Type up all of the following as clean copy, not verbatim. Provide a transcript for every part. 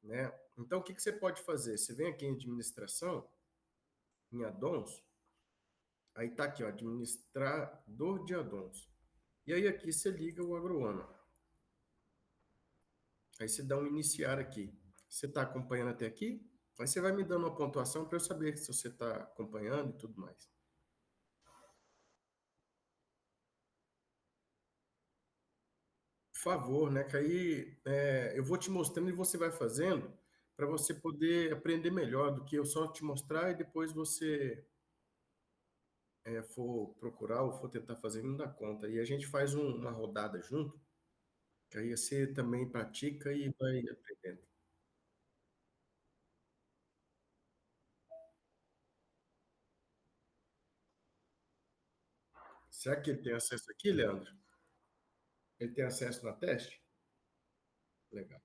né? Então, o que que você pode fazer? Você vem aqui em administração, em addons, aí tá aqui, ó, administrador de addons. E aí aqui você liga o agrônomo. Aí você dá um iniciar aqui. Você está acompanhando até aqui? Aí você vai me dando uma pontuação para eu saber se você está acompanhando e tudo mais. Por favor, né? Que aí eu vou te mostrando e você vai fazendo para você poder aprender melhor do que eu só te mostrar e depois você for procurar ou for tentar fazer e não dá conta. E a gente faz uma rodada junto, que aí você também pratica e vai aprendendo. Será que ele tem acesso aqui, Leandro? Ele tem acesso na teste? Legal.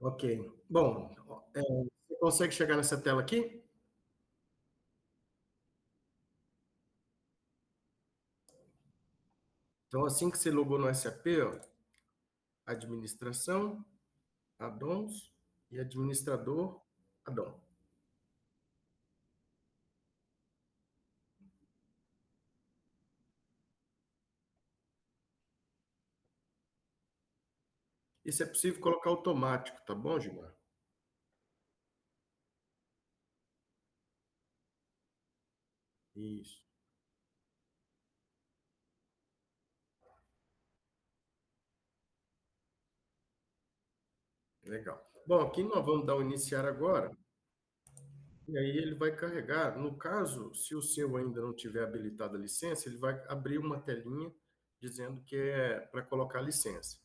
Ok. Bom, você consegue chegar nessa tela aqui? Então, assim que você logou no SAP, ó, administração, addons e administrador, addon. Isso é possível colocar automático, tá bom, Gilmar? Isso, legal. Bom, aqui nós vamos dar o iniciar agora, e aí ele vai carregar. No caso, se o seu ainda não tiver habilitada a licença, ele vai abrir uma telinha dizendo que é para colocar a licença.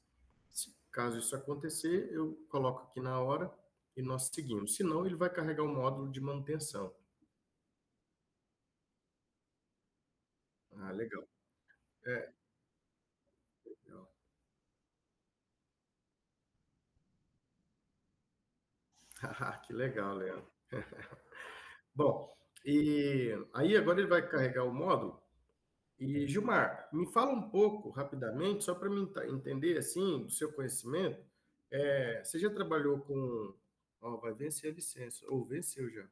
Caso isso acontecer, eu coloco aqui na hora e nós seguimos. Senão, ele vai carregar o módulo de manutenção. Ah, legal. É, legal. Que legal, Leandro. Bom, e aí agora ele vai carregar o módulo. E, Gilmar, me fala um pouco, rapidamente, só para mim entender, assim, do seu conhecimento. Você já trabalhou com... Ó, vai vencer a licença, ou venceu já.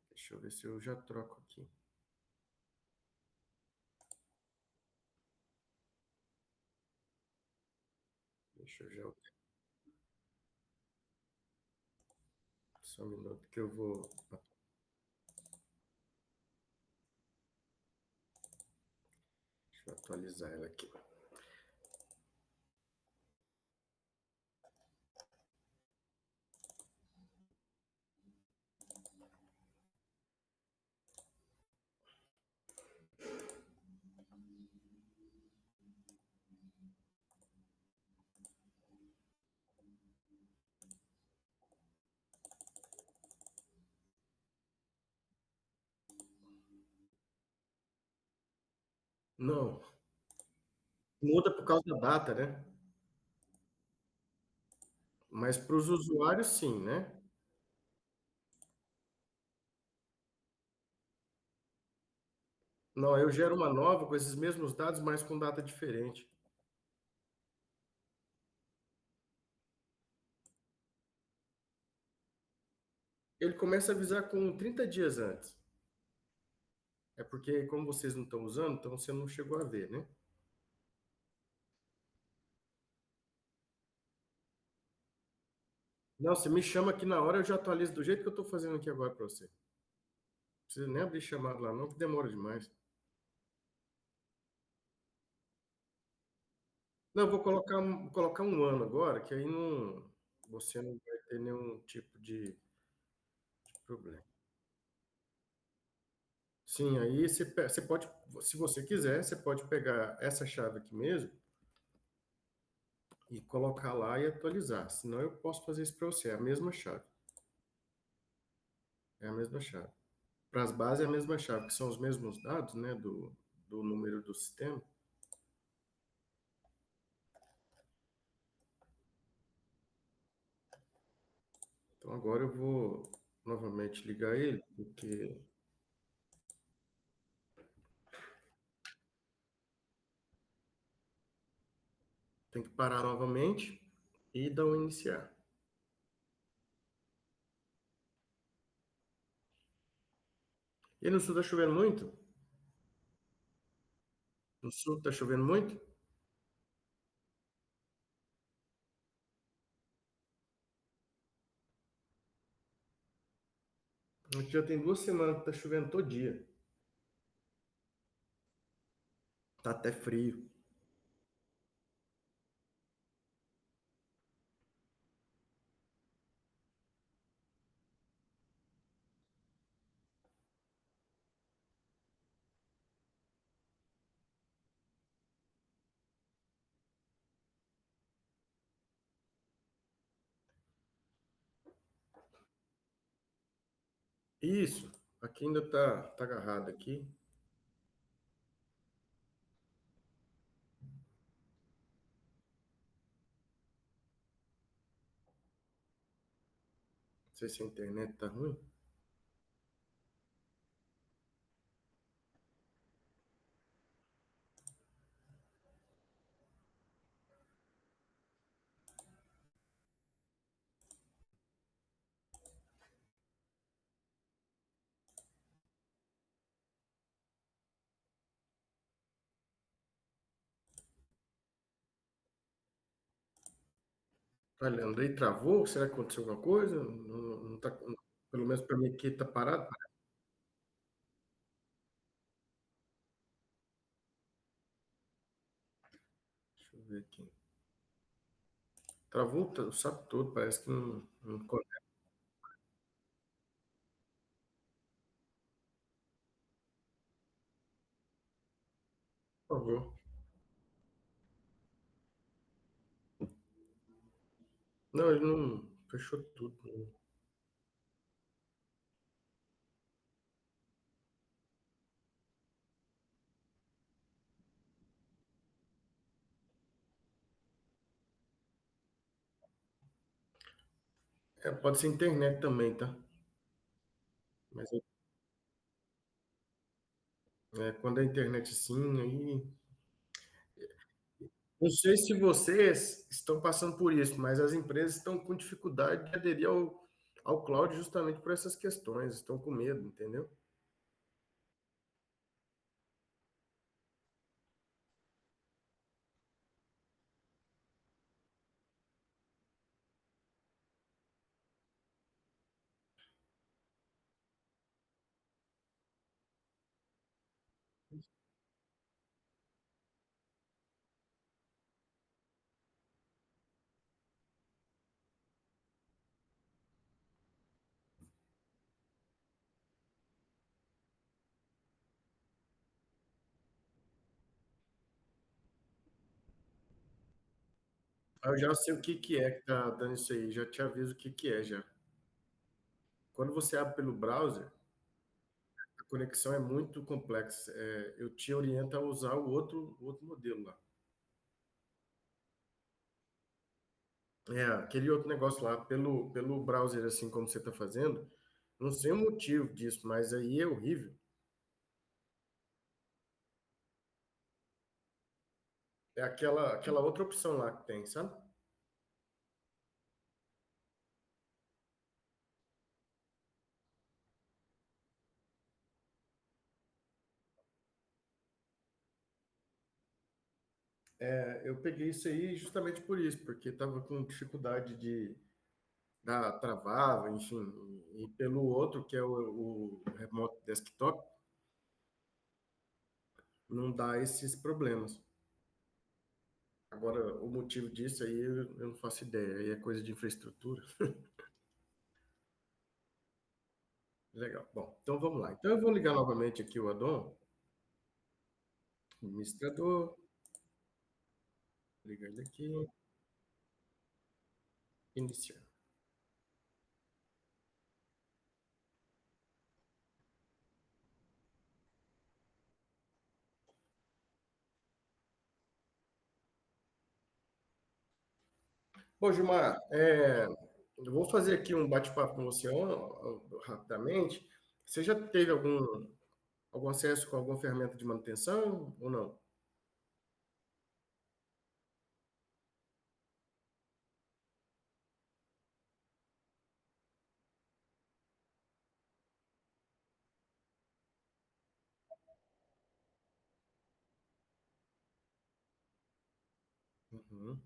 Deixa eu ver se eu já troco aqui. Deixa eu já... Só um minuto que eu vou... Deixa eu atualizar ela aqui. Não, muda por causa da data, né? Mas para os usuários, sim, né? Não, eu gero uma nova com esses mesmos dados, mas com data diferente. Ele começa a avisar com 30 dias antes. É porque, como vocês não estão usando, então você não chegou a ver, né? Não, você me chama aqui na hora, eu já atualizo do jeito que eu estou fazendo aqui agora para você. Não precisa nem abrir chamado lá, não, que demora demais. Não, eu vou colocar um ano agora, que aí não, você não vai ter nenhum tipo de problema. Sim, aí você pode, se você quiser, você pode pegar essa chave aqui mesmo e colocar lá e atualizar. Senão eu posso fazer isso para você. É a mesma chave. É a mesma chave. Para as bases é a mesma chave, que são os mesmos dados, né, do número do sistema. Então agora eu vou novamente ligar ele, porque tem que parar novamente e dar o iniciar. E no sul está chovendo muito? No sul está chovendo muito? Aqui já tem 2 semanas que está chovendo todo dia. Tá até frio. Isso, aqui ainda tá agarrado aqui. sei se a internet tá ruim. Tá, Leandro, aí travou? Será que aconteceu alguma coisa? Não, não tá, pelo menos para mim aqui tá parado. Deixa eu ver aqui. Travou o saco todo, parece que não conecta. Por favor. Não, ele não fechou tudo. É, pode ser internet também, tá? Mas quando a internet sim, aí. Não sei se vocês estão passando por isso, mas as empresas estão com dificuldade de aderir ao cloud justamente por essas questões, estão com medo, entendeu? Eu já sei o que que é que tá dando isso aí, já te aviso o que que é já. Quando você abre pelo browser, a conexão é muito complexa. Eu te oriento a usar o outro modelo lá. Aquele outro negócio lá, pelo browser, assim como você está fazendo, não sei o motivo disso, mas aí é horrível. É aquela outra opção lá que tem, sabe? Eu peguei isso aí justamente por isso, porque estava com dificuldade de dar travava, enfim, e pelo outro, que é o Remote Desktop, não dá esses problemas. Agora, o motivo disso aí eu não faço ideia, aí é coisa de infraestrutura. Legal. Bom, então vamos lá. Então eu vou ligar novamente aqui o Adon, administrador, liga ele aqui, iniciar. Bom, Gilmar, eu vou fazer aqui um bate-papo com você rapidamente. Você já teve algum acesso com alguma ferramenta de manutenção ou não? Uhum,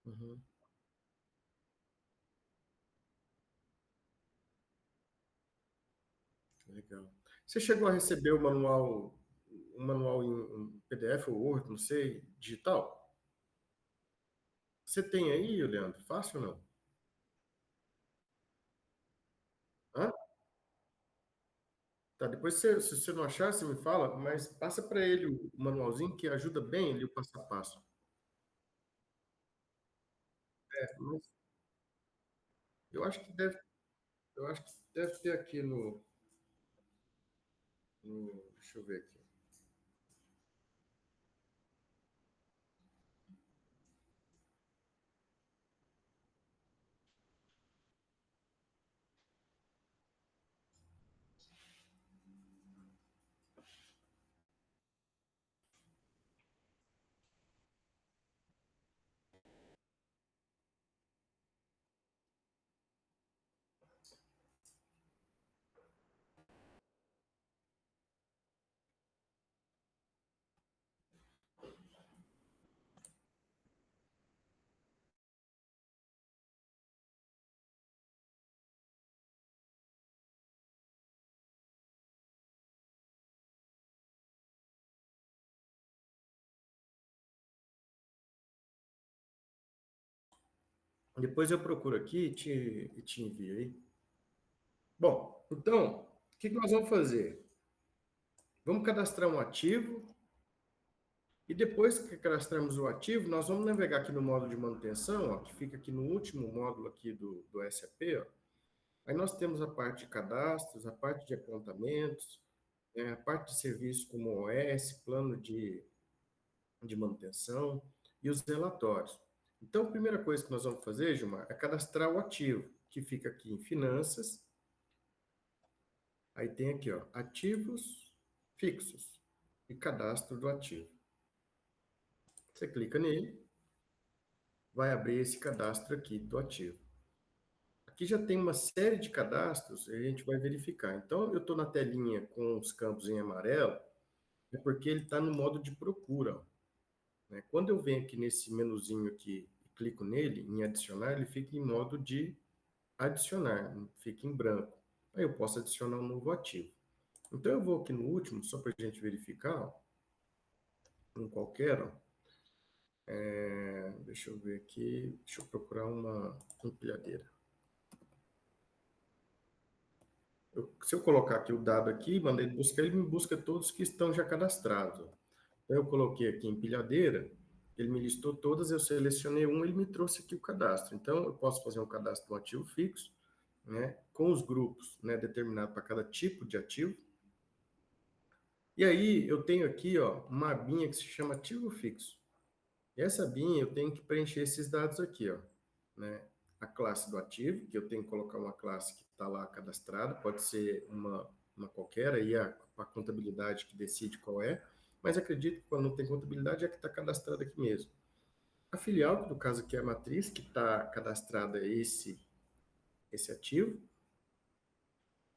uhum, legal. Você chegou a receber o manual em PDF ou Word, não sei, digital? Você tem aí, Leandro? Fácil ou não? Hã? Tá, depois se você não achar, você me fala, mas passa para ele o manualzinho que ajuda bem ele o passo a passo. Mas eu acho que deve ter aqui no. Deixa eu ver aqui. Depois eu procuro aqui e te envio aí. Bom, então, o que que nós vamos fazer? Vamos cadastrar um ativo e depois que cadastramos o ativo, nós vamos navegar aqui no módulo de manutenção, ó, que fica aqui no último módulo aqui do SAP, ó. Aí nós temos a parte de cadastros, a parte de apontamentos, a parte de serviço como OS, plano de manutenção e os relatórios. Então, a primeira coisa que nós vamos fazer, Gilmar, é cadastrar o ativo, que fica aqui em finanças. Aí tem aqui, ó, ativos fixos e cadastro do ativo. Você clica nele, vai abrir esse cadastro aqui do ativo. Aqui já tem uma série de cadastros, e a gente vai verificar. Então, eu estou na telinha com os campos em amarelo, é porque ele está no modo de procura, ó, né? Quando eu venho aqui nesse menuzinho aqui e clico nele, em adicionar, ele fica em modo de adicionar, fica em branco. Aí eu posso adicionar um novo ativo. Então eu vou aqui no último, só para a gente verificar, ó, um qualquer, ó. Deixa eu ver aqui, deixa eu procurar uma empilhadeira. Se eu colocar aqui o dado aqui, mandei ele buscar, ele me busca todos que estão já cadastrados, ó. Então eu coloquei aqui empilhadeira, ele me listou todas, eu selecionei um, ele me trouxe aqui o cadastro. Então eu posso fazer um cadastro de um ativo fixo, né, com os grupos, né, determinado para cada tipo de ativo. E aí eu tenho aqui, ó, uma abinha que se chama ativo fixo. E essa abinha eu tenho que preencher esses dados aqui, ó, né? A classe do ativo, que eu tenho que colocar uma classe que está lá cadastrada, pode ser uma qualquer, aí a contabilidade que decide qual é, mas acredito que quando não tem contabilidade é que está cadastrada aqui mesmo. A filial, que no caso aqui é a matriz, que está cadastrada esse ativo,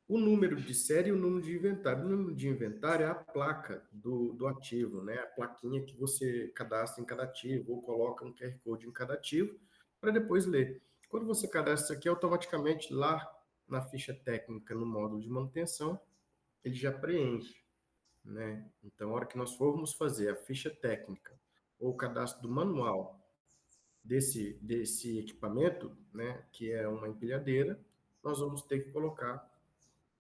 o número de série e o número de inventário. O número de inventário é a placa do ativo, né? A plaquinha que você cadastra em cada ativo, ou coloca um QR Code em cada ativo, para depois ler. Quando você cadastra isso aqui, automaticamente lá na ficha técnica, no módulo de manutenção, ele já preenche, né? Então, a hora que nós formos fazer a ficha técnica ou o cadastro do manual desse equipamento, né, que é uma empilhadeira, nós vamos ter que colocar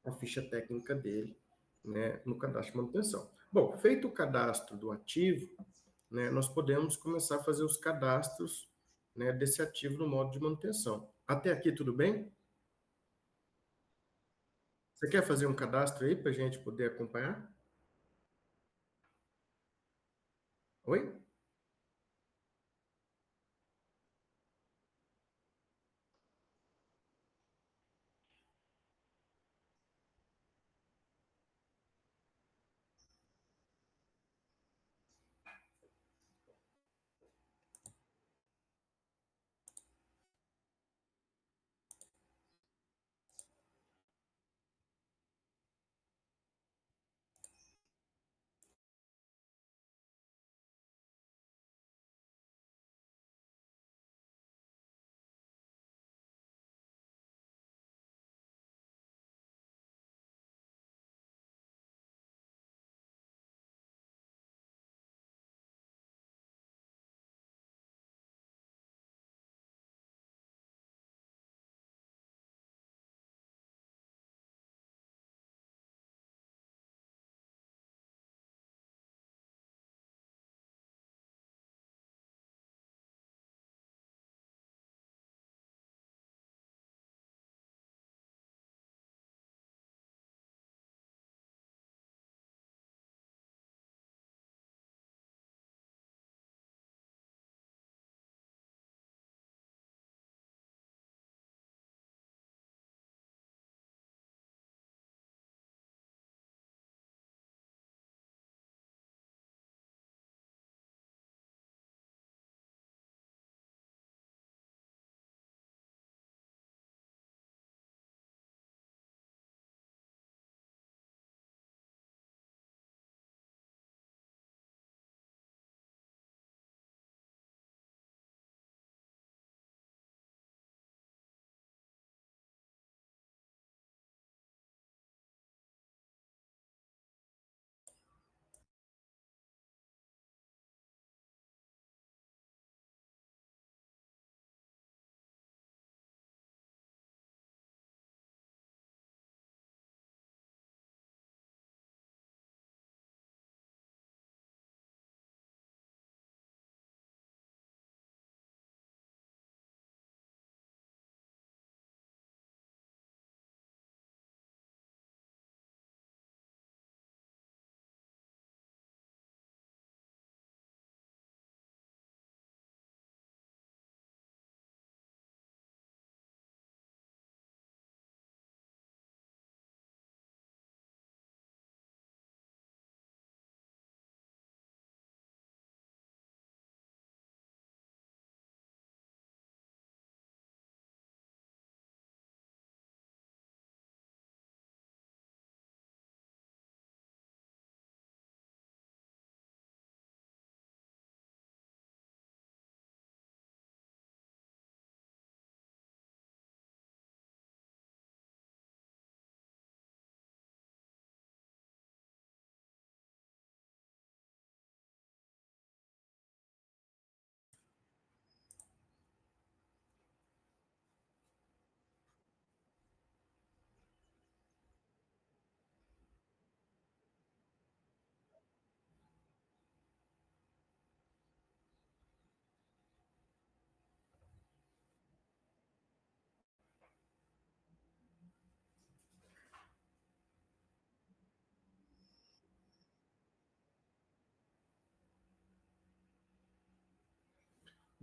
a ficha técnica dele, né, no cadastro de manutenção. Bom, feito o cadastro do ativo, né, nós podemos começar a fazer os cadastros, né, desse ativo no modo de manutenção. Até aqui tudo bem? Você quer fazer um cadastro aí para a gente poder acompanhar? Oi?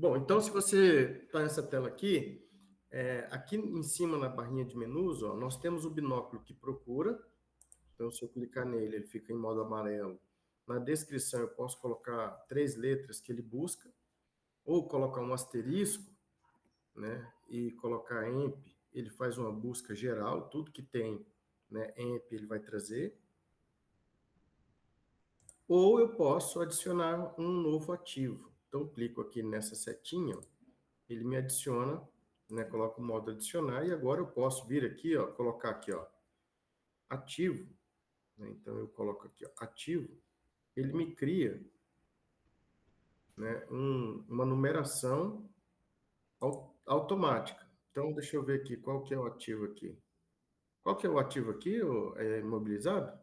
Bom, então se você está nessa tela aqui, aqui em cima na barrinha de menus, ó, nós temos o binóculo que procura. Então, se eu clicar nele, ele fica em modo amarelo. Na descrição, eu posso colocar 3 letras que ele busca, ou colocar um asterisco, né? E colocar EMP, ele faz uma busca geral, tudo que tem, né, EMP ele vai trazer. Ou eu posso adicionar um novo ativo. Então, eu clico aqui nessa setinha, ó, ele me adiciona, né, coloca o modo adicionar, e agora eu posso vir aqui, ó, colocar aqui, ó, ativo, né? Então, eu coloco aqui, ó, ativo, ele me cria, né, uma numeração automática. Então, deixa eu ver aqui, qual que é o ativo aqui? Qual que é o ativo aqui, é imobilizado?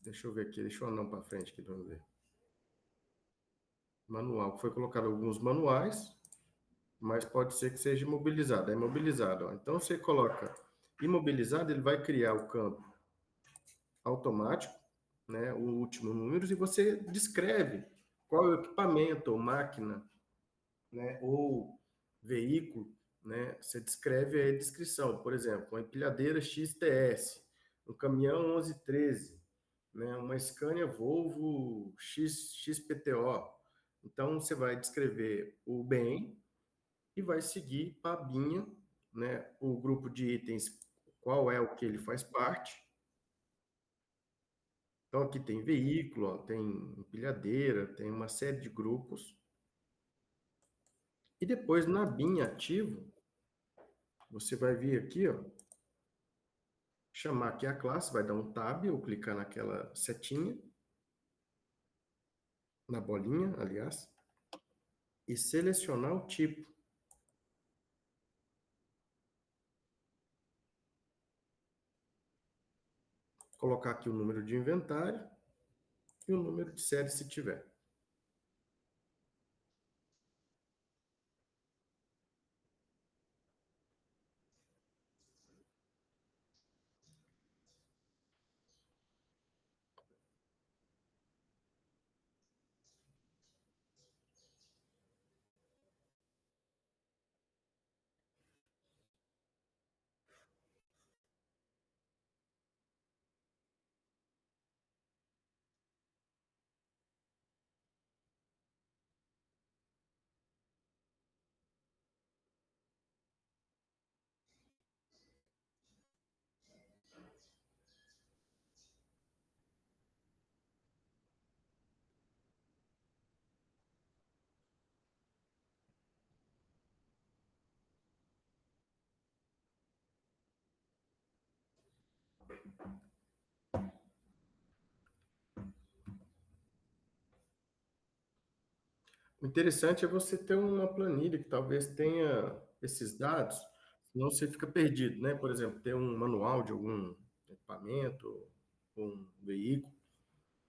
Deixa eu ver aqui, deixa eu andar para frente aqui, vamos ver. Manual, foi colocado alguns manuais, mas pode ser que seja imobilizado. É imobilizado, ó. Então, você coloca imobilizado, ele vai criar o campo automático, né, o último número, e você descreve qual é o equipamento ou máquina, né, ou veículo, né, você descreve a descrição, por exemplo, uma empilhadeira XTS, um caminhão 1113, né, uma Scania Volvo XPTO. Então, você vai descrever o bem e vai seguir para a BINHA, né, o grupo de itens, qual é o que ele faz parte. Então, aqui tem veículo, ó, tem empilhadeira, tem uma série de grupos. E depois, na BIM ativo, você vai vir aqui, ó, chamar aqui a classe, vai dar um tab ou clicar naquela setinha, na bolinha, aliás, e selecionar o tipo. Colocar aqui o número de inventário e o número de série se tiver. O interessante é você ter uma planilha que talvez tenha esses dados, senão você fica perdido, né? Por exemplo, ter um manual de algum equipamento, um veículo,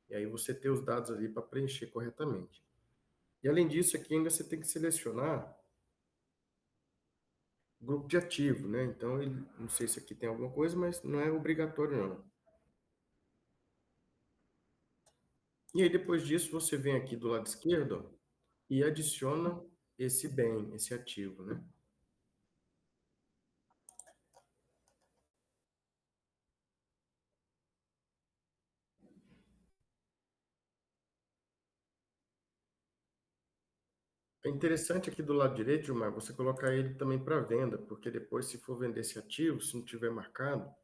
e aí você ter os dados ali para preencher corretamente. E além disso, aqui ainda você tem que selecionar o grupo de ativo, né? Então, não sei se aqui tem alguma coisa, mas não é obrigatório não. E aí depois disso, você vem aqui do lado esquerdo, ó, e adiciona esse bem, esse ativo, né? É interessante aqui do lado direito, Gilmar, você colocar ele também para venda, porque depois, se for vender esse ativo, se não tiver marcado,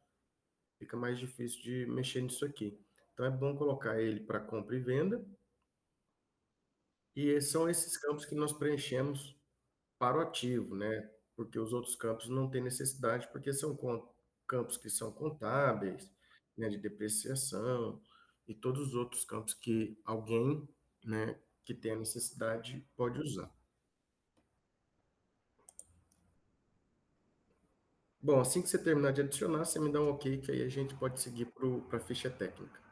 fica mais difícil de mexer nisso aqui. Então, é bom colocar ele para compra e venda, e são esses campos que nós preenchemos para o ativo, né? Porque os outros campos não têm necessidade, porque são campos que são contábeis, né, de depreciação, e todos os outros campos que alguém, né, que tenha necessidade pode usar. Bom, assim que você terminar de adicionar, você me dá um ok, que aí a gente pode seguir para a ficha técnica.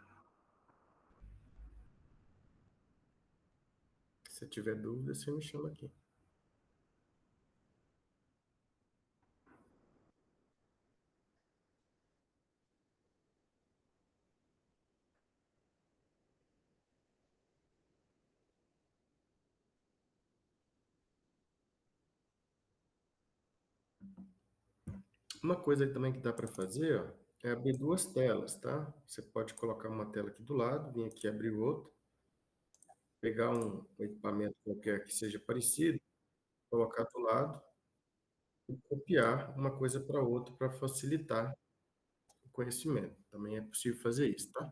Se tiver dúvida, você me chama aqui. Uma coisa também que dá para fazer, ó, é abrir duas telas, tá? Você pode colocar uma tela aqui do lado, vir aqui abrir outra, pegar um equipamento qualquer que seja parecido, colocar do lado e copiar uma coisa para outra para facilitar o conhecimento. Também é possível fazer isso, tá?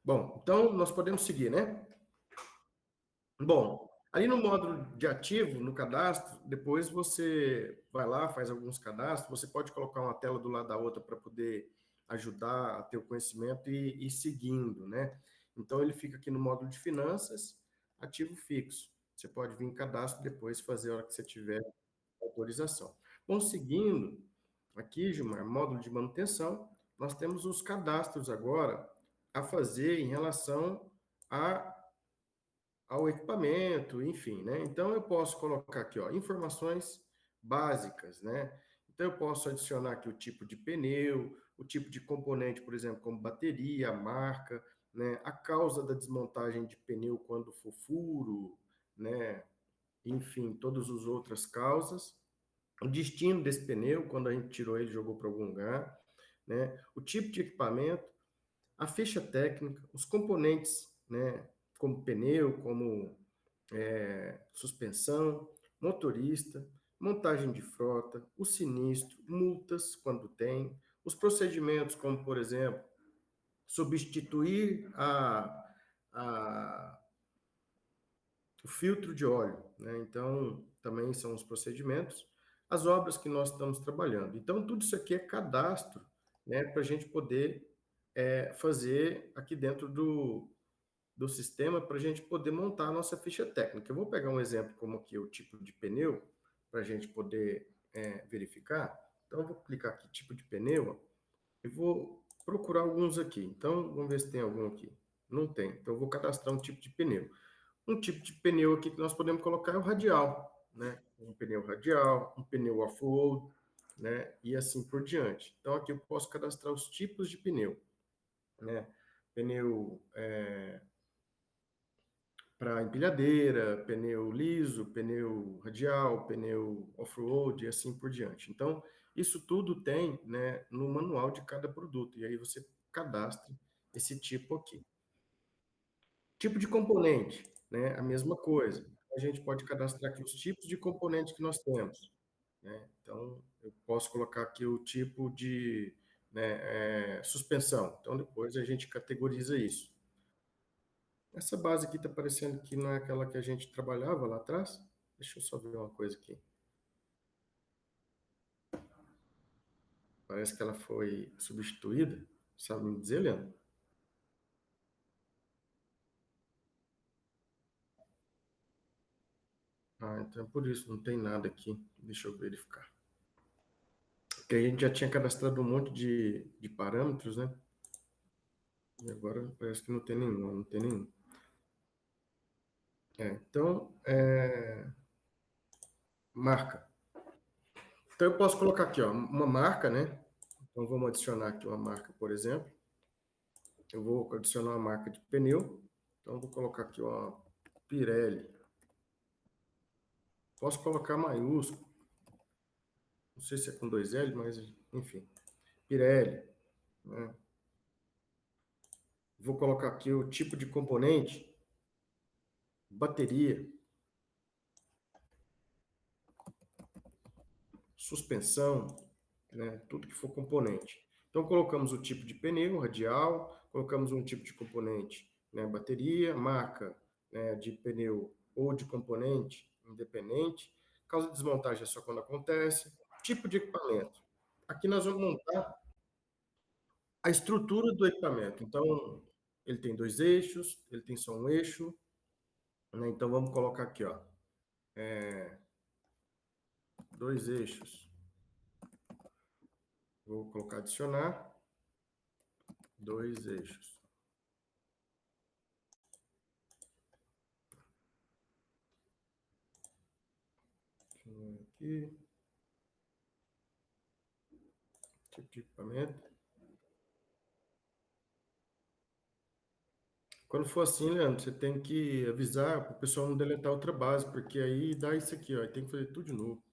Bom, então nós podemos seguir, né? Bom, ali no módulo de ativo, no cadastro, depois você vai lá, faz alguns cadastros, você pode colocar uma tela do lado da outra para poder ajudar a ter o conhecimento e ir seguindo, né? Então ele fica aqui no módulo de finanças, ativo fixo. Você pode vir em cadastro depois fazer a hora que você tiver autorização. Bom, seguindo aqui, Gilmar, módulo de manutenção, nós temos os cadastros agora a fazer em relação a ao equipamento, enfim, né? Então eu posso colocar aqui, ó, informações básicas, né? Então eu posso adicionar aqui o tipo de pneu, o tipo de componente, por exemplo, como bateria, a marca, né? A causa da desmontagem de pneu quando for furo, né? Enfim, todas as outras causas. O destino desse pneu, quando a gente tirou ele, jogou para algum lugar, né? O tipo de equipamento, a ficha técnica, os componentes, né? Como pneu, como suspensão, motorista, montagem de frota, o sinistro, multas quando tem, os procedimentos, como por exemplo, substituir a, o filtro de óleo, né? Então, também são os procedimentos, as obras que nós estamos trabalhando. Então, tudo isso aqui é cadastro, né, para a gente poder fazer aqui dentro do sistema para a gente poder montar a nossa ficha técnica. Eu vou pegar um exemplo como aqui o tipo de pneu para a gente poder verificar. Então, eu vou clicar aqui tipo de pneu e vou procurar alguns aqui. Então, vamos ver se tem algum aqui. Não tem. Então, eu vou cadastrar um tipo de pneu. Um tipo de pneu aqui que nós podemos colocar é o radial, né? Um pneu radial, um pneu off-road, né? E assim por diante. Então, aqui eu posso cadastrar os tipos de pneu, né? Pneu para empilhadeira, pneu liso, pneu radial, pneu off-road e assim por diante. Então, isso tudo tem, né, no manual de cada produto, e aí você cadastra esse tipo aqui. Tipo de componente, né, a mesma coisa. A gente pode cadastrar aqui os tipos de componente que nós temos, né? Então, eu posso colocar aqui o tipo de, né, suspensão. Então, depois a gente categoriza isso. Essa base aqui está parecendo que não é aquela que a gente trabalhava lá atrás. Deixa eu só ver uma coisa aqui. Parece que ela foi substituída. Sabe me dizer, Leandro? Ah, então é por isso, não tem nada aqui. Deixa eu verificar. Porque a gente já tinha cadastrado um monte de parâmetros, né? E agora parece que não tem nenhum, não tem nenhum. Então, marca. Então eu posso colocar aqui, ó, uma marca, né? Então vamos adicionar aqui uma marca, por exemplo. eu vou adicionar uma marca de pneu. Então, vou colocar aqui uma Pirelli. Posso colocar maiúsculo. Não sei se é com dois L, mas enfim. Pirelli, né? Vou colocar aqui o tipo de componente, bateria, suspensão, né? Tudo que for componente. Então, colocamos o tipo de pneu radial, colocamos um tipo de componente, né? Bateria, marca, né? De pneu ou de componente independente. Causa de desmontagem é só quando acontece. Tipo de equipamento. Aqui nós vamos montar a estrutura do equipamento. Então, ele tem dois eixos, ele tem só um eixo, né? Então, vamos colocar aqui, ó, dois eixos. Vou colocar adicionar, dois eixos. Aqui, tipo de equipamento. Quando for assim, Leandro, você tem que avisar para o pessoal não deletar outra base, porque aí dá isso aqui, ó, aí tem que fazer tudo de novo.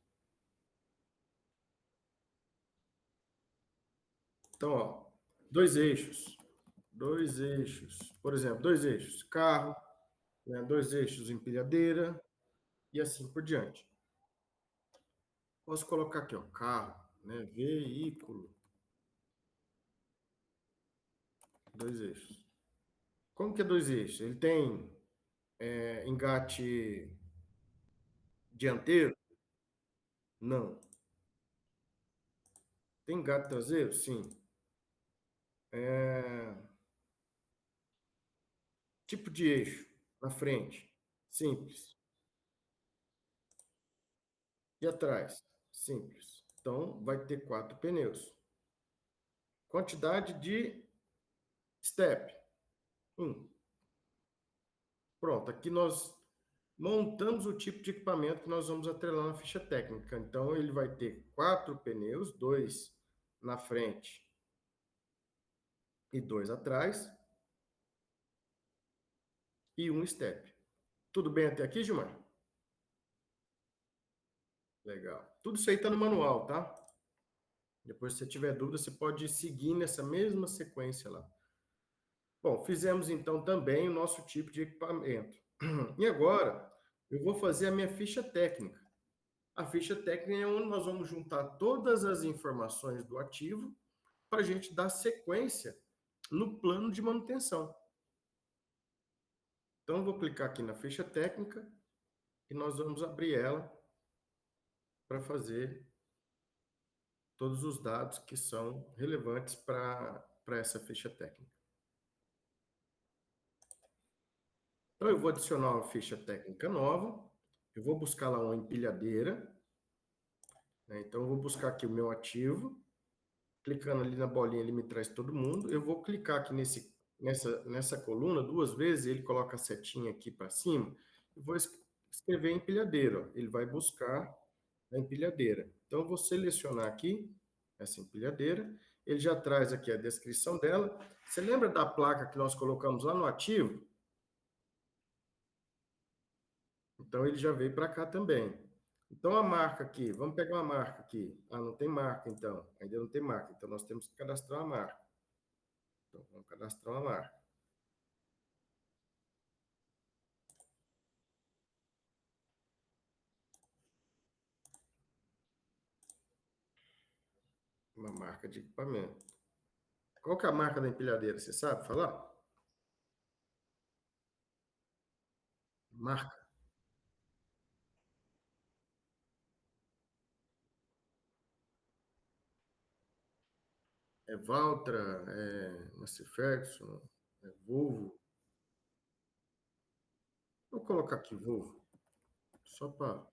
Então, ó, dois eixos. Dois eixos. Por exemplo, dois eixos, carro, né, dois eixos, empilhadeira e assim por diante. Posso colocar aqui, ó, carro, né, veículo, dois eixos. Como que é dois eixos? Ele tem engate dianteiro? Não. Tem engate traseiro? Sim. É, tipo de eixo na frente? Simples. E atrás? Simples. Então, vai ter quatro pneus. Quantidade de step? Um. Pronto, aqui nós montamos o tipo de equipamento que nós vamos atrelar na ficha técnica. Então, ele vai ter quatro pneus, dois na frente e dois atrás, e um step. Tudo bem até aqui, Gilmar? Legal. Tudo isso aí está no manual, tá? Depois, se você tiver dúvida, você pode seguir nessa mesma sequência lá. Bom, fizemos então também o nosso tipo de equipamento. E agora, eu vou fazer a minha ficha técnica. A ficha técnica é onde nós vamos juntar todas as informações do ativo para a gente dar sequência no plano de manutenção. Então, eu vou clicar aqui na ficha técnica e nós vamos abrir ela para fazer todos os dados que são relevantes para essa ficha técnica. Então, eu vou adicionar uma ficha técnica nova, eu vou buscar lá uma empilhadeira, né? Então, eu vou buscar aqui o meu ativo, clicando ali na bolinha, ele me traz todo mundo. Eu vou clicar aqui nessa coluna duas vezes, ele coloca a setinha aqui para cima, e vou escrever empilhadeira, ó. Ele vai buscar a empilhadeira. Então, eu vou selecionar aqui essa empilhadeira, ele já traz aqui a descrição dela. Você lembra da placa que nós colocamos lá no ativo? Então, ele já veio para cá também. Então, a marca aqui, vamos pegar uma marca aqui. Ah, não tem marca, então. Ainda não tem marca. Então, nós temos que cadastrar uma marca. Então, vamos cadastrar uma marca. Uma marca de equipamento. Qual que é a marca da empilhadeira? Você sabe falar? Marca. É Valtra, é Massey Ferguson, é Volvo. Vou colocar aqui Volvo, só para...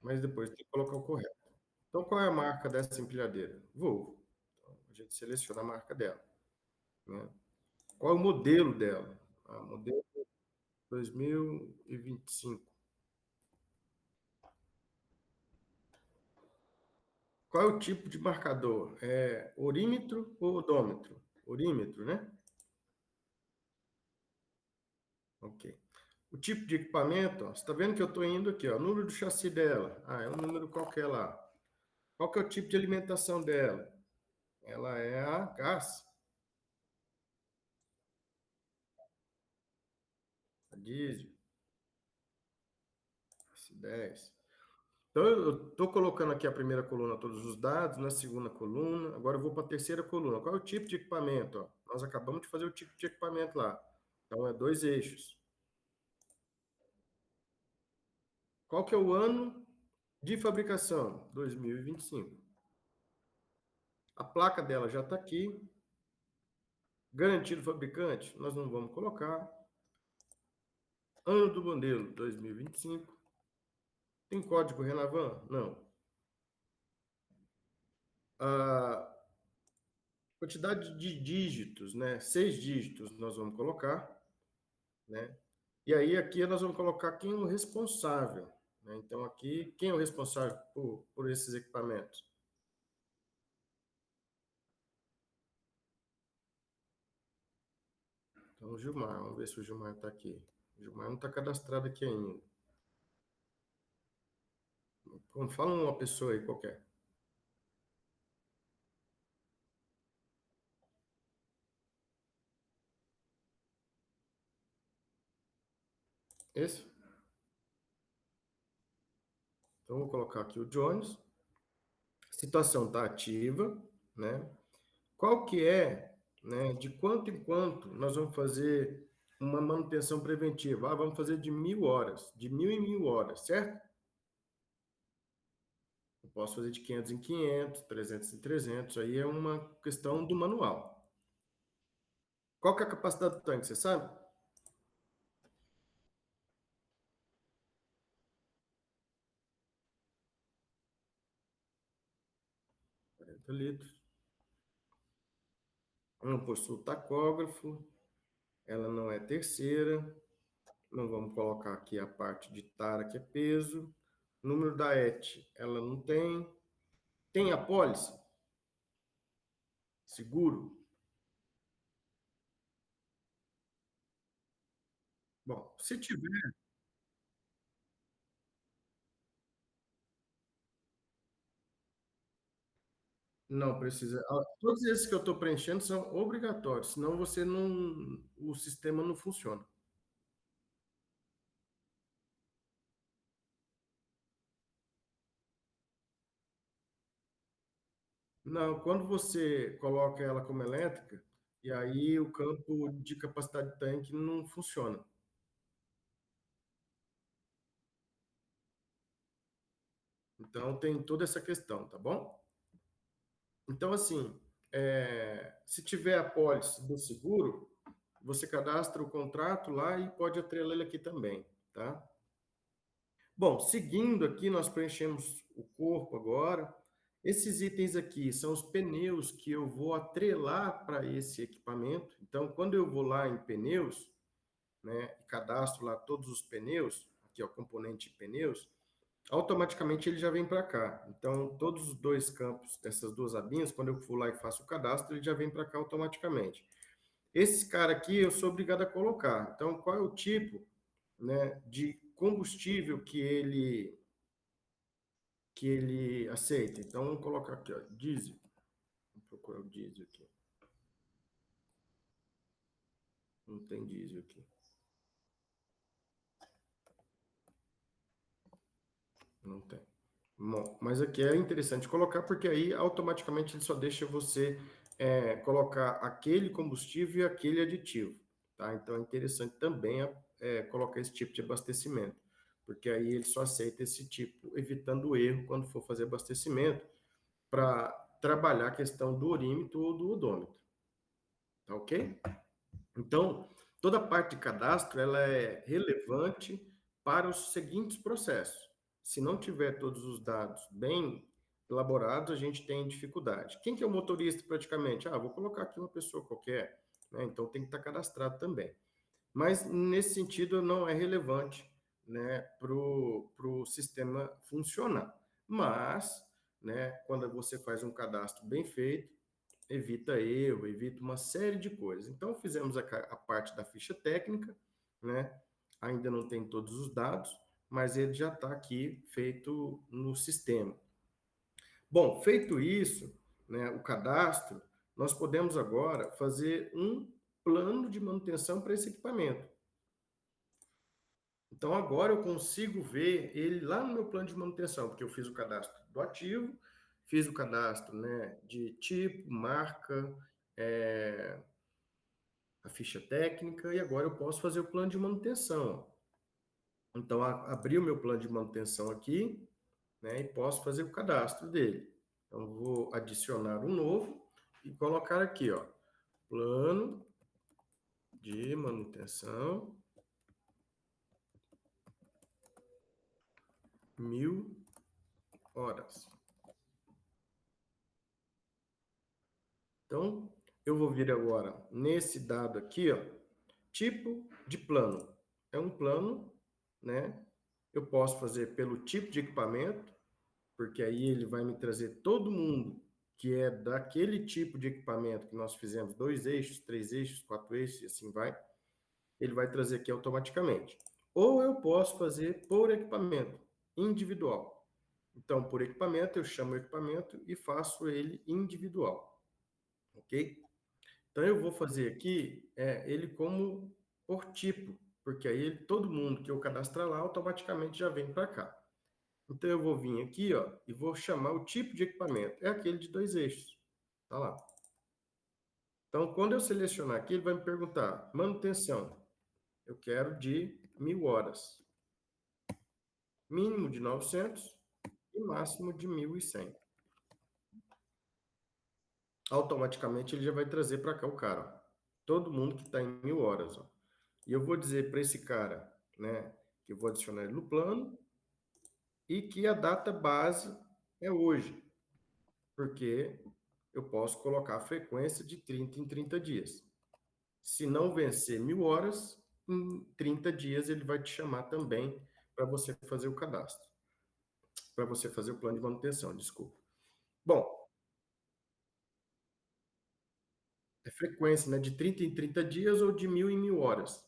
Mas depois tem que colocar o correto. Então, qual é a marca dessa empilhadeira? Volvo. Então, a gente seleciona a marca dela, né? Qual é o modelo dela? Ah, modelo 2025. Qual é o tipo de marcador? É orímetro ou odômetro? Orímetro, né? Ok. O tipo de equipamento, ó, você está vendo que eu estou indo aqui, ó, número do chassi dela. Ah, é um número qualquer lá. Qual que é o tipo de alimentação dela? Ela é a gás, a diesel, S10. Então, eu estou colocando aqui a primeira coluna todos os dados, na segunda coluna, agora eu vou para a terceira coluna. Qual é o tipo de equipamento? Ó? Nós acabamos de fazer o tipo de equipamento lá. Então, é dois eixos. Qual que é o ano de fabricação? 2025. A placa dela já está aqui. Garantia do fabricante? Nós não vamos colocar. Ano do modelo? 2025. Tem código Renavan? Não. A quantidade de dígitos, né? 6 dígitos nós vamos colocar, né? E aí aqui nós vamos colocar quem é o responsável, né? Então aqui, quem é o responsável por esses equipamentos? Então o Gilmar, vamos ver se o Gilmar está aqui. O Gilmar não está cadastrado aqui ainda. Como fala uma pessoa aí qualquer. Esse? Então vou colocar aqui o Jones. A situação está ativa, né? Qual que é, né? De quanto em quanto nós vamos fazer uma manutenção preventiva? Ah, vamos fazer de 1.000 horas, de 1.000 em 1.000 horas, certo? Eu posso fazer de 500 em 500, 300 em 300, aí é uma questão do manual. Qual que é a capacidade do tanque, você sabe? 40 litros. Não possui tacógrafo, ela não é terceira, não vamos colocar aqui a parte de tara, que é peso. Número da ET, ela não tem. Tem apólice? Seguro? Bom, se tiver, não precisa. Todos esses que eu estou preenchendo são obrigatórios, senão você não, o sistema não funciona. Não, quando você coloca ela como elétrica, e aí o campo de capacidade de tanque não funciona. Então tem toda essa questão, tá bom? Então, assim, se tiver a pólice do seguro, você cadastra o contrato lá e pode atrelar ele aqui também, tá? Bom, seguindo aqui, nós preenchemos o corpo agora. Esses itens aqui são os pneus que eu vou atrelar para esse equipamento. Então, quando eu vou lá em pneus, né, e cadastro lá todos os pneus, aqui é o componente pneus, automaticamente ele já vem para cá. Então, todos os dois campos dessas duas abinhas, quando eu for lá e faço o cadastro, ele já vem para cá automaticamente. Esse cara aqui eu sou obrigado a colocar. Então, qual é o tipo, né, de combustível que ele aceita? Então, vamos colocar aqui, ó, diesel. Vamos procurar o diesel aqui. Não tem diesel aqui. Não tem. Bom, mas aqui é interessante colocar, porque aí automaticamente ele só deixa você colocar aquele combustível e aquele aditivo, tá? Então é interessante também colocar esse tipo de abastecimento, porque aí ele só aceita esse tipo, evitando o erro quando for fazer abastecimento, para trabalhar a questão do orímetro ou do odômetro, tá ok? Então, toda a parte de cadastro ela é relevante para os seguintes processos. Se não tiver todos os dados bem elaborados, a gente tem dificuldade. Quem que é o motorista praticamente? Ah, vou colocar aqui uma pessoa qualquer, né? Então tem que estar cadastrado também. Mas nesse sentido não é relevante, né, para o sistema funcionar. Mas, né? Quando você faz um cadastro bem feito, evita erro, evita uma série de coisas. Então, fizemos a parte da ficha técnica, né? Ainda não tem todos os dados, mas ele já está aqui feito no sistema. Bom, feito isso, né, o cadastro, nós podemos agora fazer um plano de manutenção para esse equipamento. Então, agora eu consigo ver ele lá no meu plano de manutenção, porque eu fiz o cadastro do ativo, fiz o cadastro, né, de tipo, marca, a ficha técnica, e agora eu posso fazer o plano de manutenção. Então, abri o meu plano de manutenção aqui, né, e posso fazer o cadastro dele. Então, vou adicionar um novo e colocar aqui, ó, plano de manutenção 1000 horas. Então, eu vou vir agora nesse dado aqui, ó, tipo de plano. É um plano, né? Eu posso fazer pelo tipo de equipamento, porque aí ele vai me trazer todo mundo que é daquele tipo de equipamento que nós fizemos, 2 eixos, 3 eixos, 4 eixos e assim vai. Ele vai trazer aqui automaticamente. Ou eu posso fazer por equipamento, individual. Então, por equipamento, eu chamo o equipamento e faço ele individual, ok? Então, eu vou fazer aqui ele como por tipo, porque aí todo mundo que eu cadastrar lá automaticamente já vem para cá. Então, eu vou vir aqui, ó, e vou chamar o tipo de equipamento. É aquele de 2 eixos. Tá lá. Então, quando eu selecionar aqui, ele vai me perguntar, manutenção. Eu quero de 1000 horas. Mínimo de 900 e máximo de 1100. Automaticamente, ele já vai trazer para cá o cara. Ó. Todo mundo que está em 1000 horas. Ó. E eu vou dizer para esse cara, né, que eu vou adicionar ele no plano e que a data base é hoje. Porque eu posso colocar a frequência de 30 em 30 dias. Se não vencer 1000 horas, em 30 dias ele vai te chamar também para você fazer o cadastro. Para você fazer o plano de manutenção, desculpa. Bom, é frequência, né? De 30 em 30 dias ou de 1000 em 1000 horas.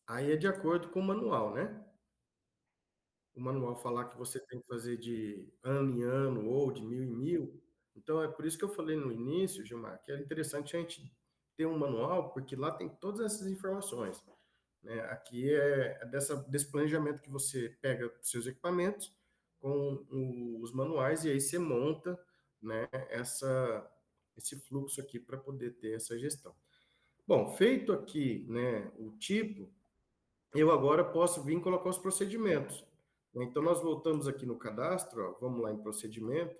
Aí é de acordo com o manual, né? O manual falar que você tem que fazer de ano em ano ou de 1000 em 1000. Então, é por isso que eu falei no início, Gilmar, que era interessante a gente ter um manual, porque lá tem todas essas informações. Né? Aqui desse planejamento que você pega seus equipamentos com os manuais e aí você monta, né, esse fluxo aqui para poder ter essa gestão. Bom, feito aqui, né, o tipo, eu agora posso vir e colocar os procedimentos. Então, nós voltamos aqui no cadastro, ó, vamos lá em procedimento,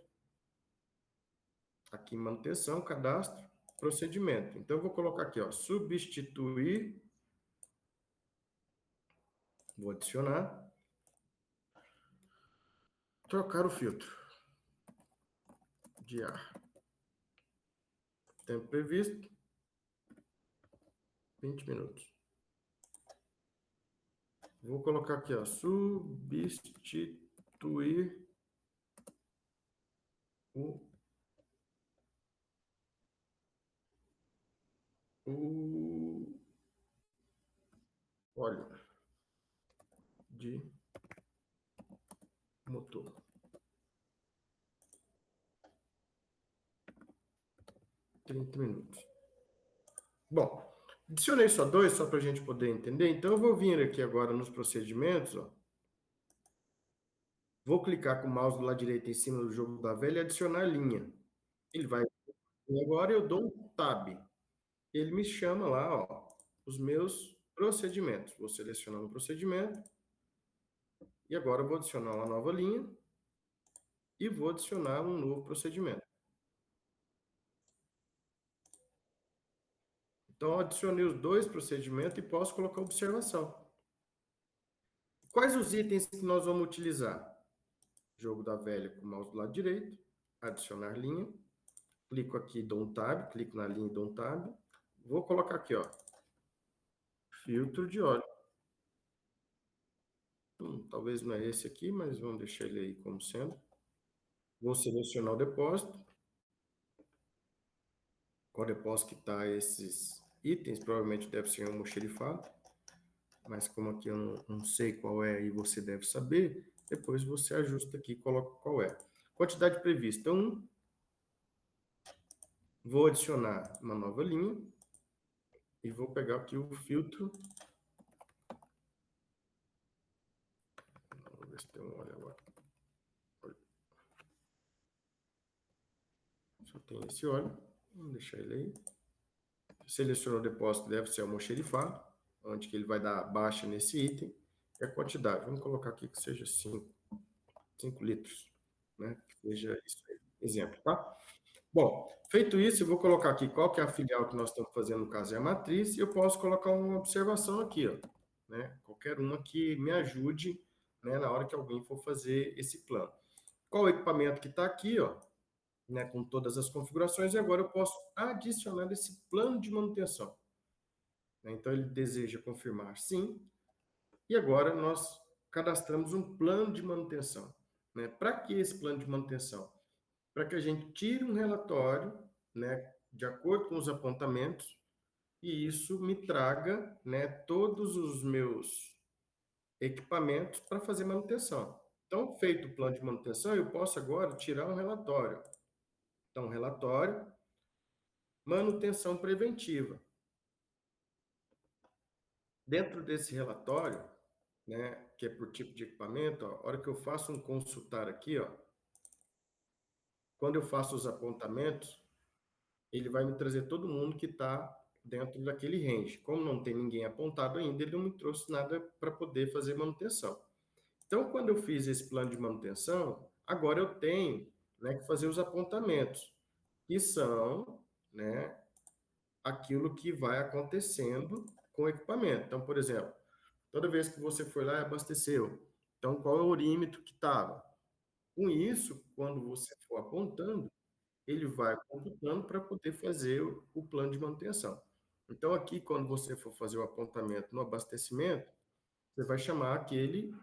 aqui em manutenção, cadastro, procedimento. Então, eu vou colocar aqui, ó, substituir, vou adicionar, trocar o filtro de ar. Tempo previsto, 20 minutos. Vou colocar aqui, ó, substituir o, o óleo de motor. 30 minutos. Bom, adicionei só dois, só para a gente poder entender. Então, eu vou vir aqui agora nos procedimentos, ó. Vou clicar com o mouse do lado direito em cima do jogo da velha e adicionar linha. Ele vai. E agora eu dou um tab. Ele me chama lá, ó, os meus procedimentos. Vou selecionar um procedimento. E agora eu vou adicionar uma nova linha. E vou adicionar um novo procedimento. Então, adicionei os dois procedimentos e posso colocar observação. Quais os itens que nós vamos utilizar? Jogo da velha com o mouse do lado direito, adicionar linha, clico aqui, dou um tab, clico na linha e dou um tab. Vou colocar aqui, ó, filtro de óleo. Talvez não é esse aqui, mas vamos deixar ele aí como sendo. Vou selecionar o depósito. Qual depósito que está esses itens? Provavelmente deve ser um almoxerifado, mas como aqui eu não sei qual é e você deve saber, depois você ajusta aqui e coloca qual é. Quantidade prevista, 1. Vou adicionar uma nova linha e vou pegar aqui o filtro. Vamos ver se tem um óleo agora. Só tem esse óleo. Vamos deixar ele aí. Selecionou o depósito, deve ser almoxerifado, onde que ele vai dar baixa nesse item. E a quantidade, vamos colocar aqui que seja 5 litros, né? Que seja isso aí. Exemplo, tá? Bom, feito isso, eu vou colocar aqui qual que é a filial que nós estamos fazendo, no caso é a matriz, e eu posso colocar uma observação aqui, ó, né? Qualquer uma que me ajude, né, na hora que alguém for fazer esse plano. Qual o equipamento que está aqui, ó, né, com todas as configurações, e agora eu posso adicionar esse plano de manutenção, né? Então, ele deseja confirmar sim, e agora nós cadastramos um plano de manutenção, né? Para que esse plano de manutenção? Para que a gente tire um relatório, né, de acordo com os apontamentos, e isso me traga, né, todos os meus equipamentos para fazer manutenção. Então, feito o plano de manutenção, eu posso agora tirar um relatório. Então, relatório, manutenção preventiva. Dentro desse relatório, né, que é por tipo de equipamento, ó, a hora que eu faço um consultar aqui, ó, quando eu faço os apontamentos, ele vai me trazer todo mundo que está dentro daquele range. Como não tem ninguém apontado ainda, ele não me trouxe nada para poder fazer manutenção. Então, quando eu fiz esse plano de manutenção, agora eu tenho, né, que fazer os apontamentos, que são, né, aquilo que vai acontecendo com o equipamento. Então, por exemplo, toda vez que você foi lá e abasteceu, então qual é o orímetro que estava? Com isso, quando você for apontando, ele vai computando para poder fazer o plano de manutenção. Então, aqui, quando você for fazer o apontamento no abastecimento, você vai chamar aquele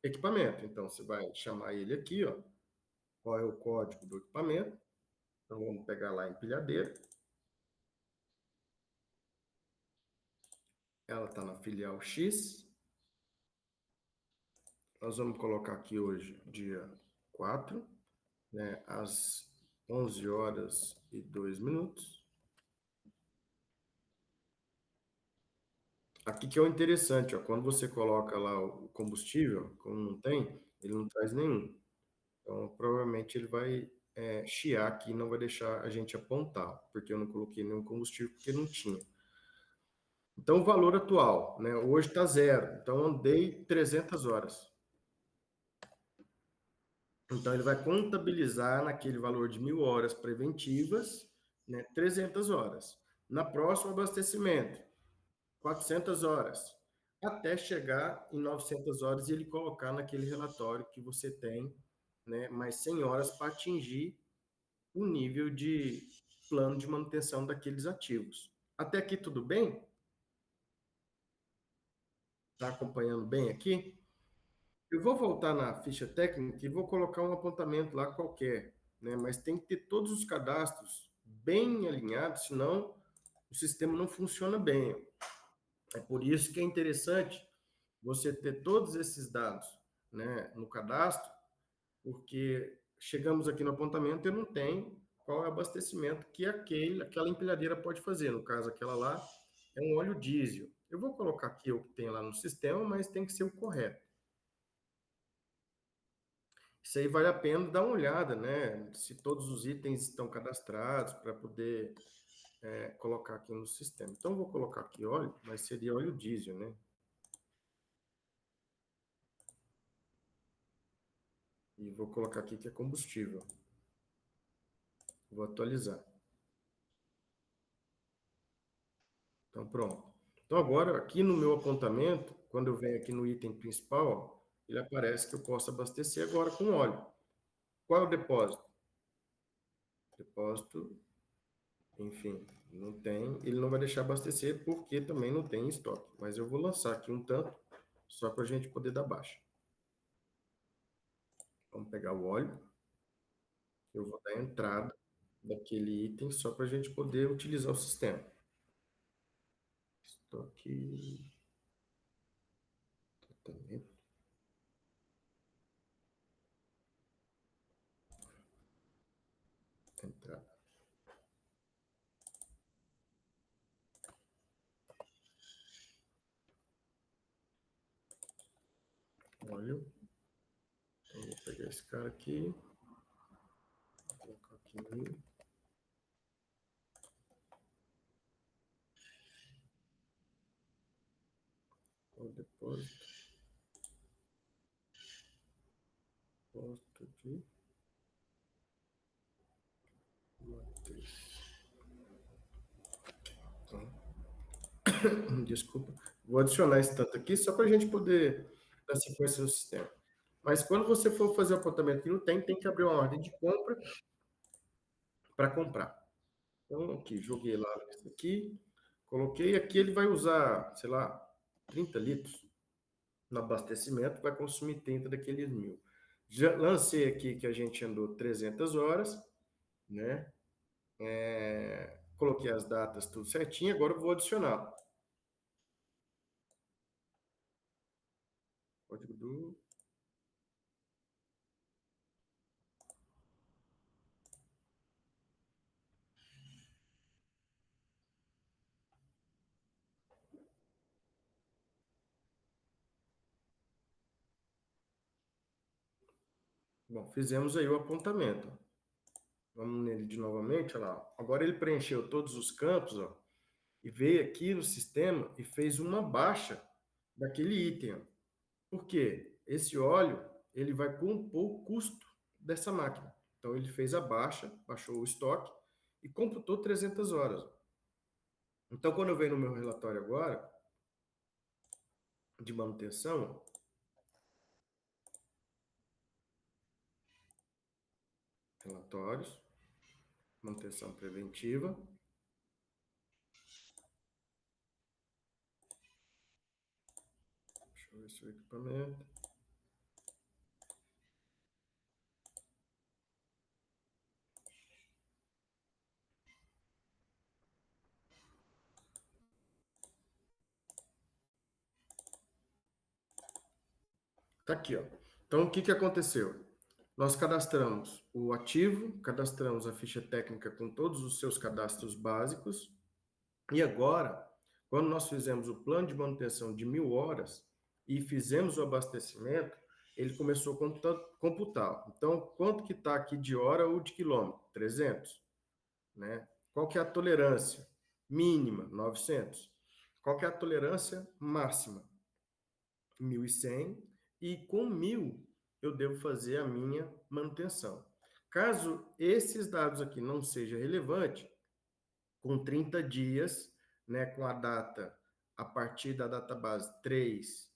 equipamento. Então, você vai chamar ele aqui, ó, qual é o código do equipamento. Então, vamos pegar lá a empilhadeira. Ela está na filial X. Nós vamos colocar aqui hoje, dia 4, né, às 11 horas e 2 minutos. Aqui que é o interessante, ó, quando você coloca lá o combustível, como não tem, ele não traz nenhum. Então, provavelmente ele vai chiar aqui e não vai deixar a gente apontar, porque eu não coloquei nenhum combustível, porque não tinha. Então, o valor atual, né, hoje está 0. Então, andei 300 horas. Então, ele vai contabilizar naquele valor de 1.000 horas preventivas, né, 300 horas. Na próxima abastecimento, 400 horas, até chegar em 900 horas e ele colocar naquele relatório que você tem, né, mais 100 horas para atingir o nível de plano de manutenção daqueles ativos. Até aqui tudo bem? Está acompanhando bem aqui? Eu vou voltar na ficha técnica e vou colocar um apontamento lá qualquer, né? Mas tem que ter todos os cadastros bem alinhados, senão o sistema não funciona bem. É por isso que é interessante você ter todos esses dados, né, no cadastro, porque chegamos aqui no apontamento e não tem qual é o abastecimento que aquela empilhadeira pode fazer. No caso, aquela lá é um óleo diesel. Eu vou colocar aqui o que tem lá no sistema, mas tem que ser o correto. Isso aí vale a pena dar uma olhada, né? Se todos os itens estão cadastrados para poder colocar aqui no sistema. Então, vou colocar aqui óleo, mas seria óleo diesel, né? E vou colocar aqui que é combustível. Vou atualizar. Então, pronto. Então, agora, aqui no meu apontamento, quando eu venho aqui no item principal, ele aparece que eu posso abastecer agora com óleo. Qual é o depósito? Depósito, enfim, não tem. Ele não vai deixar abastecer porque também não tem em estoque. Mas eu vou lançar aqui um tanto, só para a gente poder dar baixa. Vamos pegar o óleo. Eu vou dar entrada daquele item só para a gente poder utilizar o sistema. Estoque, tratamento, entrada. Óleo. Então, vou pegar esse cara aqui, vou colocar aqui no o depósito, depósito de matriz. Então, desculpa. Vou adicionar esse tanto aqui só para a gente poder dar sequência no sistema. Mas quando você for fazer o apontamento que não tem, tem que abrir uma ordem de compra para comprar. Então, aqui, joguei lá isso aqui, coloquei. Aqui ele vai usar, sei lá, 30 litros no abastecimento, vai consumir 30 daqueles 1.000. Já lancei aqui que a gente andou 300 horas, né? Coloquei as datas tudo certinho, agora eu vou adicionar. Código do... Bom, fizemos aí o apontamento. Vamos nele de novamente, olha lá. Agora ele preencheu todos os campos, ó, e veio aqui no sistema e fez uma baixa daquele item, ó. Por quê? Esse óleo, ele vai compor o custo dessa máquina. Então, ele fez a baixa, baixou o estoque e computou 300 horas. Então, quando eu venho no meu relatório agora, de manutenção, relatórios, manutenção preventiva, deixa eu ver se o equipamento, tá aqui, ó. Então, o que que aconteceu? Nós cadastramos o ativo, cadastramos a ficha técnica com todos os seus cadastros básicos, e agora, quando nós fizemos o plano de manutenção de 1.000 horas e fizemos o abastecimento, ele começou a computar. Então, quanto que está aqui de hora ou de quilômetro? 300, né? Qual que é a tolerância mínima? 900. Qual que é a tolerância máxima? 1.100. E com 1.000 eu devo fazer a minha manutenção. Caso esses dados aqui não sejam relevantes, com 30 dias, né, com a data, a partir da data base 3,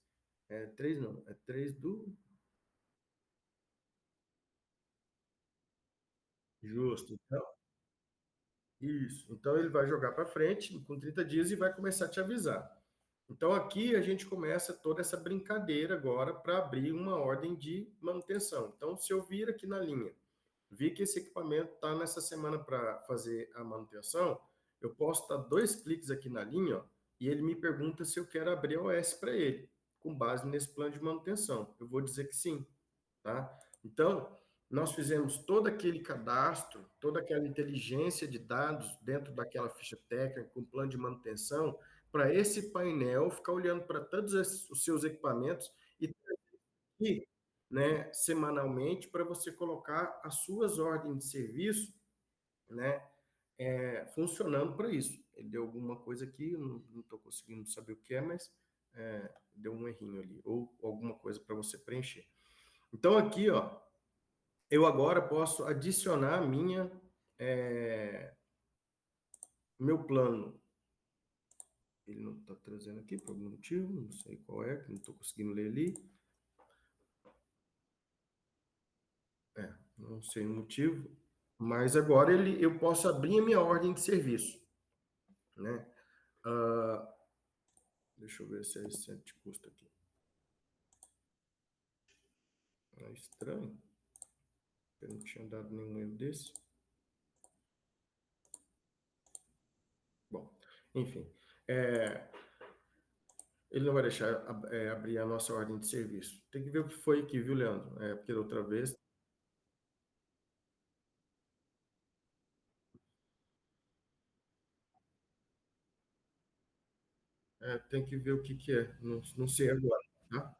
3 não, é 3 do justo. Então, isso. Então, ele vai jogar para frente com 30 dias e vai começar a te avisar. Então, aqui a gente começa toda essa brincadeira agora para abrir uma ordem de manutenção. Então, se eu vir aqui na linha, vi que esse equipamento está nessa semana para fazer a manutenção, eu posso dar 2 cliques aqui na linha, ó, e ele me pergunta se eu quero abrir a OS para ele, com base nesse plano de manutenção. Eu vou dizer que sim, tá? Então, nós fizemos todo aquele cadastro, toda aquela inteligência de dados dentro daquela ficha técnica, com plano de manutenção, para esse painel ficar olhando para todos os seus equipamentos e, né, semanalmente para você colocar as suas ordens de serviço, né, funcionando para isso. Ele deu alguma coisa aqui, eu não estou conseguindo saber o que é, mas deu um errinho ali, ou alguma coisa para você preencher. Então, aqui, ó, eu agora posso adicionar a meu plano. Ele não está trazendo aqui por algum motivo, não sei qual é, que não estou conseguindo ler ali. Não sei o motivo, mas agora eu posso abrir a minha ordem de serviço, né? Ah, deixa eu ver se é esse de custo aqui. É estranho. Eu não tinha dado nenhum erro desse. Bom, enfim. É, ele não vai deixar abrir a nossa ordem de serviço. Tem que ver o que foi aqui, viu, Leandro? É, porque da outra vez tem que ver o que que é. Não, não sei agora, tá?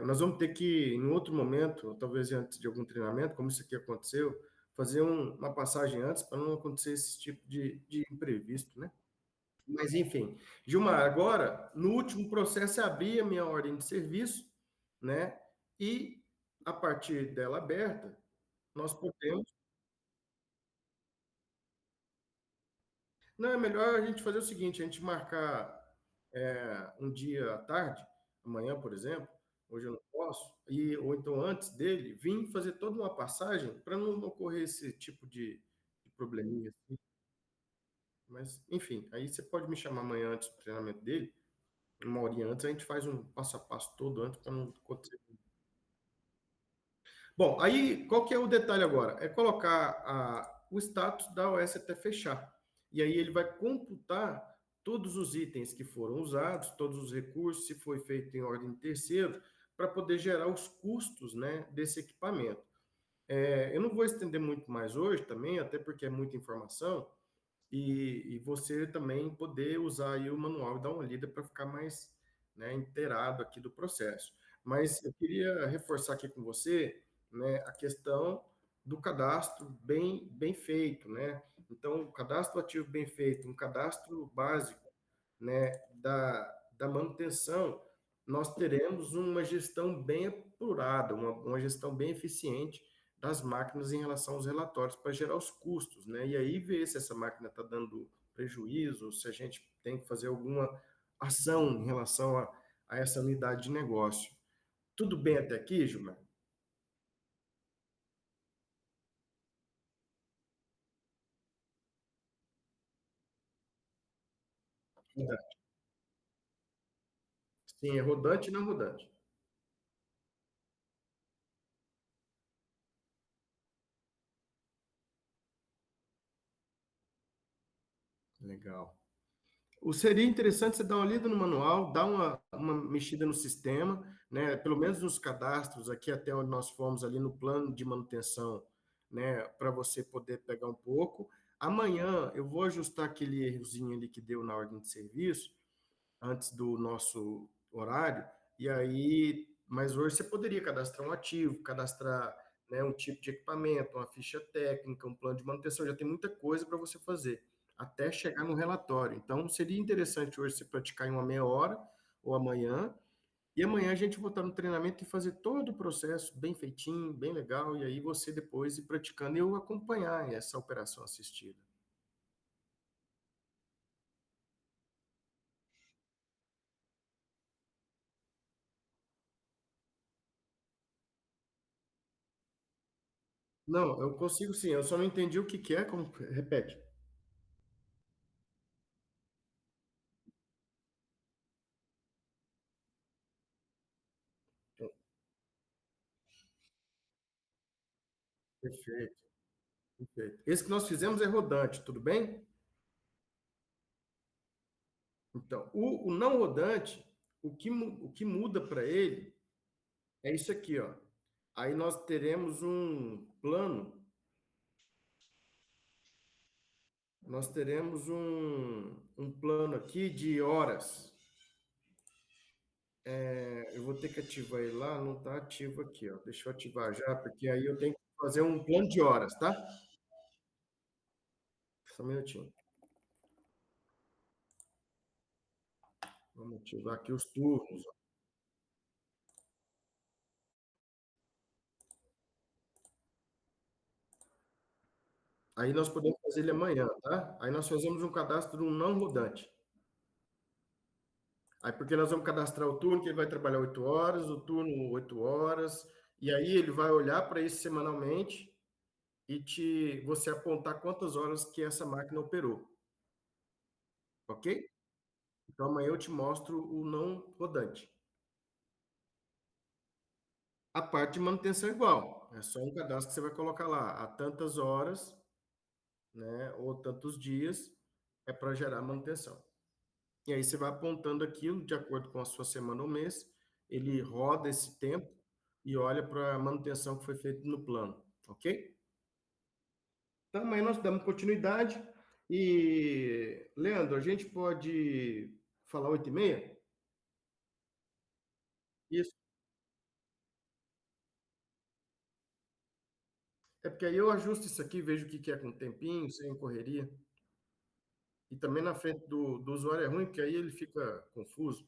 Nós vamos ter que, em outro momento, talvez antes de algum treinamento, como isso aqui aconteceu, fazer uma passagem antes para não acontecer esse tipo de imprevisto, né? Mas, enfim, Gilmar, agora, no último processo, eu abri a minha ordem de serviço, né? E, a partir dela aberta, nós podemos. Não, é melhor a gente fazer o seguinte: a gente marcar um dia à tarde, amanhã, por exemplo, hoje eu não posso, ou então antes dele, vir fazer toda uma passagem para não ocorrer esse tipo de probleminha, assim. Mas, enfim, aí você pode me chamar amanhã antes do treinamento dele, uma horinha antes, a gente faz um passo a passo todo antes para não acontecer. Bom, aí qual que é o detalhe agora? É colocar o status da OS até fechar. E aí ele vai computar todos os itens que foram usados, todos os recursos, se foi feito em ordem de terceiro, para poder gerar os custos, né, desse equipamento. Eu não vou estender muito mais hoje também, até porque é muita informação, e você também poder usar aí o manual e dar uma lida para ficar mais, né, inteirado aqui do processo. Mas eu queria reforçar aqui com você, né, a questão do cadastro bem feito, né? Então, o cadastro ativo bem feito, um cadastro básico, né, da manutenção, nós teremos uma gestão bem apurada, uma gestão bem eficiente das máquinas em relação aos relatórios para gerar os custos, né? E aí ver se essa máquina está dando prejuízo, se a gente tem que fazer alguma ação em relação a essa unidade de negócio. Tudo bem até aqui, Gilmar? Rodante. Sim, é rodante e não rodante. Legal. Seria interessante você dar uma lida no manual, dar uma mexida no sistema, né? Pelo menos nos cadastros aqui até onde nós fomos ali no plano de manutenção, né? Para você poder pegar um pouco. Amanhã eu vou ajustar aquele errozinho ali que deu na ordem de serviço, antes do nosso horário, e aí, mas hoje você poderia cadastrar um ativo, cadastrar, né, um tipo de equipamento, uma ficha técnica, um plano de manutenção, já tem muita coisa para você fazer, até chegar no relatório. Então, seria interessante hoje você praticar em uma meia hora, ou amanhã, e amanhã a gente voltar no treinamento e fazer todo o processo bem feitinho, bem legal, e aí você depois ir praticando e eu acompanhar essa operação assistida. Não, eu consigo sim, eu só não entendi o que que é, como repete. Perfeito, perfeito. Esse que nós fizemos é rodante, tudo bem? Então, o não rodante, o que muda para ele é isso aqui, ó. Aí nós teremos nós teremos um plano aqui de horas. Eu vou ter que ativar ele lá, não está ativo aqui, ó. Deixa eu ativar já, porque aí eu tenho que fazer um plano de horas, tá? Só um minutinho. Vamos ativar aqui os turnos. Aí nós podemos fazer ele amanhã, tá? Aí nós fazemos um cadastro de um não rodante. Aí porque nós vamos cadastrar o turno, que ele vai trabalhar 8 horas, o turno 8 horas, e aí ele vai olhar para isso semanalmente e você apontar quantas horas que essa máquina operou, ok? Então amanhã eu te mostro o não rodante. A parte de manutenção é igual, é só um cadastro que você vai colocar lá, há tantas horas, né, ou tantos dias, é para gerar manutenção. E aí você vai apontando aquilo de acordo com a sua semana ou mês, ele roda esse tempo e olha para a manutenção que foi feita no plano, ok? Então, amanhã nós damos continuidade e, Leandro, a gente pode falar 8h30? Isso. É porque aí eu ajusto isso aqui, vejo o que que é com tempinho, sem correria. E também na frente do usuário é ruim, porque aí ele fica confuso.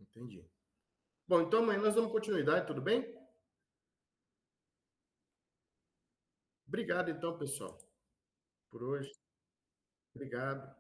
Entendi. Bom, então amanhã nós damos continuidade, tudo bem? Obrigado então, pessoal, por hoje. Obrigado.